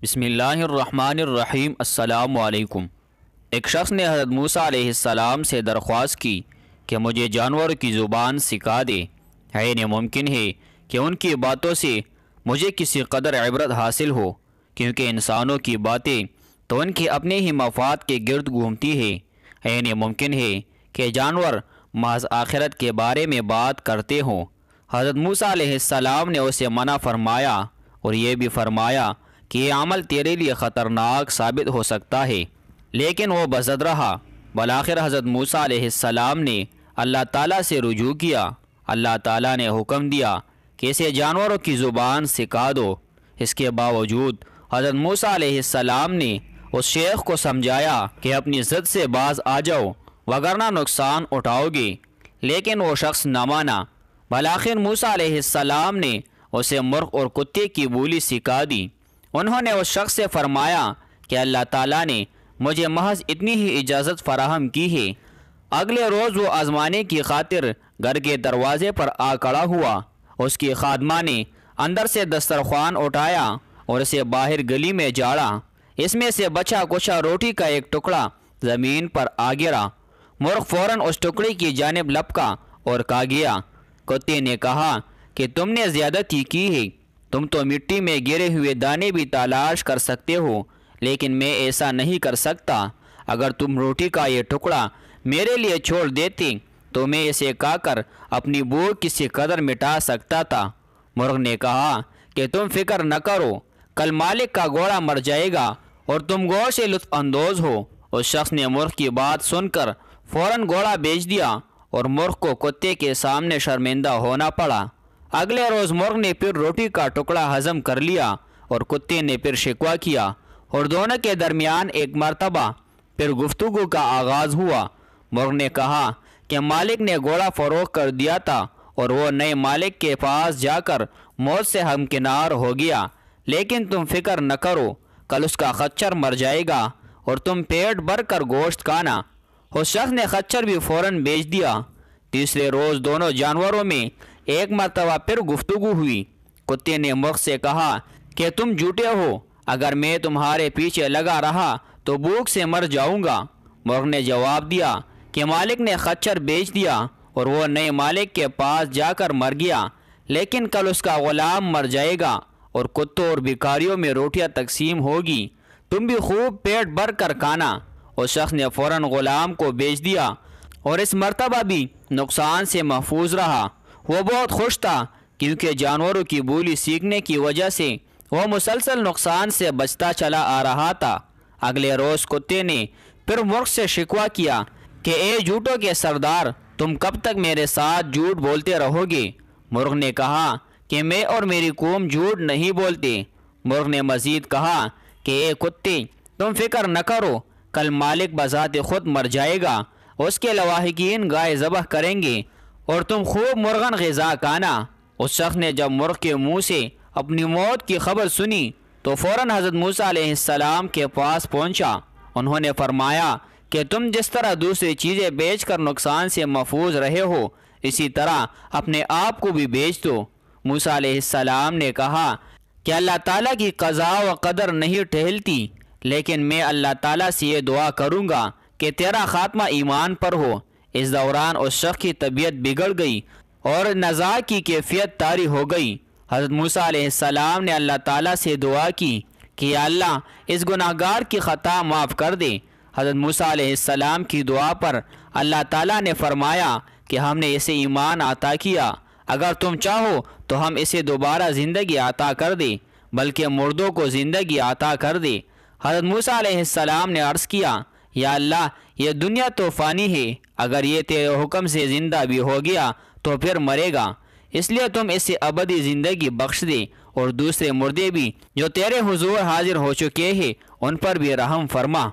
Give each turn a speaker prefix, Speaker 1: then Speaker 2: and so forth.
Speaker 1: بسم اللہ الرحمن الرحیم۔ السلام علیکم۔ ایک شخص نے حضرت موسیٰ علیہ السلام سے درخواست کی کہ مجھے جانوروں کی زبان سکھا دے۔ یہ ممکن ہے کہ ان کی باتوں سے مجھے کسی قدر عبرت حاصل ہو، کیونکہ انسانوں کی باتیں تو ان کے اپنے ہی مفاد کے گرد گھومتی ہے۔ یہ ممکن ہے کہ جانور محض آخرت کے بارے میں بات کرتے ہوں۔ حضرت موسیٰ علیہ السلام نے اسے منع فرمایا اور یہ بھی فرمایا کہ یہ عمل تیرے لیے خطرناک ثابت ہو سکتا ہے، لیکن وہ بضد رہا۔ بالآخر حضرت موسیٰ علیہ السلام نے اللہ تعالیٰ سے رجوع کیا۔ اللہ تعالیٰ نے حکم دیا کہ اسے جانوروں کی زبان سکھا دو۔ اس کے باوجود حضرت موسیٰ علیہ السلام نے اس شیخ کو سمجھایا کہ اپنی ضد سے باز آ جاؤ وگرنہ نقصان اٹھاؤ گے، لیکن وہ شخص نہ مانا۔ بالآخر موسیٰ علیہ السلام نے اسے مرغ اور کتے کی بولی سکھا دی۔ انہوں نے اس شخص سے فرمایا کہ اللہ تعالیٰ نے مجھے محض اتنی ہی اجازت فراہم کی ہے۔ اگلے روز وہ آزمانے کی خاطر گھر کے دروازے پر آ کھڑا ہوا۔ اس کی خادمہ نے اندر سے دسترخوان اٹھایا اور اسے باہر گلی میں جاڑا۔ اس میں سے بچا کچا روٹی کا ایک ٹکڑا زمین پر آ گرا۔ مرغ فوراً اس ٹکڑے کی جانب لپکا اور کھا گیا۔ کتے نے کہا کہ تم نے زیادتی کی ہے، تم تو مٹی میں گرے ہوئے دانے بھی تلاش کر سکتے ہو، لیکن میں ایسا نہیں کر سکتا۔ اگر تم روٹی کا یہ ٹکڑا میرے لیے چھوڑ دیتے تو میں اسے کھا کر اپنی بھوک کسی قدر مٹا سکتا تھا۔ مرغ نے کہا کہ تم فکر نہ کرو، کل مالک کا گھوڑا مر جائے گا اور تم گوشت سے لطف اندوز ہو۔ اس شخص نے مرغ کی بات سن کر فوراً گھوڑا بیچ دیا اور مرغ کو کتے کے سامنے شرمندہ ہونا پڑا۔ اگلے روز مرغ نے پھر روٹی کا ٹکڑا ہضم کر لیا اور کتے نے پھر شکوہ کیا، اور دونوں کے درمیان ایک مرتبہ پھر گفتگو کا آغاز ہوا۔ مرغ نے کہا کہ مالک نے گھوڑا فروخت کر دیا تھا اور وہ نئے مالک کے پاس جا کر موت سے ہمکنار ہو گیا، لیکن تم فکر نہ کرو، کل اس کا خچر مر جائے گا اور تم پیٹ بھر کر گوشت کھانا۔ اس شخص نے خچر بھی فوراً بیچ دیا۔ تیسرے روز دونوں جانوروں میں ایک مرتبہ پھر گفتگو ہوئی۔ کتے نے مرغ سے کہا کہ تم جھوٹے ہو، اگر میں تمہارے پیچھے لگا رہا تو بھوک سے مر جاؤں گا۔ مرغ نے جواب دیا کہ مالک نے خچر بیچ دیا اور وہ نئے مالک کے پاس جا کر مر گیا، لیکن کل اس کا غلام مر جائے گا اور کتوں اور بھکاریوں میں روٹیاں تقسیم ہوگی، تم بھی خوب پیٹ بھر کر کھانا۔ اس شخص نے فوراً غلام کو بیچ دیا اور اس مرتبہ بھی نقصان سے محفوظ رہا۔ وہ بہت خوش تھا، کیونکہ جانوروں کی بولی سیکھنے کی وجہ سے وہ مسلسل نقصان سے بچتا چلا آ رہا تھا۔ اگلے روز کتے نے پھر مرغ سے شکوہ کیا کہ اے جھوٹوں کے سردار، تم کب تک میرے ساتھ جھوٹ بولتے رہو گے؟ مرغ نے کہا کہ میں اور میری قوم جھوٹ نہیں بولتے۔ مرغ نے مزید کہا کہ اے کتے، تم فکر نہ کرو، کل مالک بذات خود مر جائے گا، اس کے لواحقین گائے ذبح کریں گے اور تم خوب مرغن غذا کھانا۔ اس شخص نے جب مرغ کے منہ سے اپنی موت کی خبر سنی تو فوراً حضرت موسیٰ علیہ السلام کے پاس پہنچا۔ انہوں نے فرمایا کہ تم جس طرح دوسری چیزیں بیچ کر نقصان سے محفوظ رہے ہو، اسی طرح اپنے آپ کو بھی بیچ دو۔ موسیٰ علیہ السلام نے کہا کہ اللہ تعالیٰ کی قضاء و قدر نہیں ٹہلتی، لیکن میں اللہ تعالیٰ سے یہ دعا کروں گا کہ تیرا خاتمہ ایمان پر ہو۔ اس دوران اس شخص کی طبیعت بگڑ گئی اور نزاع کی کیفیت طاری ہو گئی۔ حضرت موسیٰ علیہ السلام نے اللہ تعالیٰ سے دعا کی کہ یا اللہ اس گناہگار کی خطا معاف کر دے۔ حضرت موسیٰ علیہ السلام کی دعا پر اللہ تعالیٰ نے فرمایا کہ ہم نے اسے ایمان عطا کیا، اگر تم چاہو تو ہم اسے دوبارہ زندگی عطا کر دے، بلکہ مردوں کو زندگی عطا کر دے۔ حضرت موسیٰ علیہ السلام نے عرض کیا یا اللہ یہ دنیا تو فانی ہے، اگر یہ تیرے حکم سے زندہ بھی ہو گیا تو پھر مرے گا، اس لیے تم اسے ابدی زندگی بخش دے اور دوسرے مردے بھی جو تیرے حضور حاضر ہو چکے ہیں ان پر بھی رحم فرما۔